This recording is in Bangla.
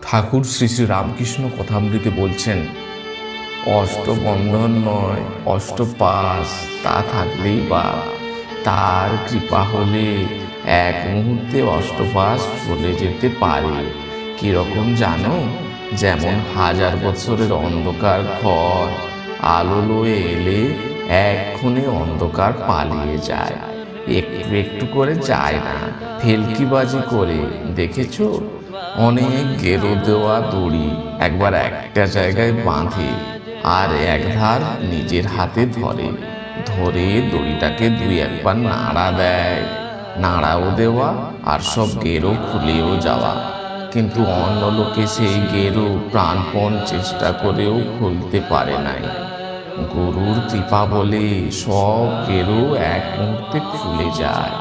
ঠাকুর শ্রী শ্রী রামকৃষ্ণ কথামৃতে বলছেন, অষ্টবন্ধন নয় অষ্টপাশ, তা থাকলেই বা তার কৃপা হলে এক মুহূর্তে অষ্টপাশ চলে যেতে পারে। কিরকম জানো? যেমন 1000 বছরের অন্ধকার ঘর আলো লয়ে এলে এক্ষণে অন্ধকার পালিয়ে যায়, একটু একটু করে যায় না, ভেলকিবাজি করে। দেখেছো? অনেক গেরো দেওয়া দড়ি একবার একটা জায়গায় বাঁধে আর একধার নিজের হাতে ধরে, ধরে দড়িটাকে 2-1 বার নাড়া দেয়, নাড়াও দেওয়া আর সব গেরো খুলেও যাওয়া। কিন্তু অন্য লোকে সেই গেরো প্রাণপণ চেষ্টা করেও খুলতে পারে নাই। গুরুর কৃপা বলে সব গেরো এক মুহূর্তে খুলে যায়।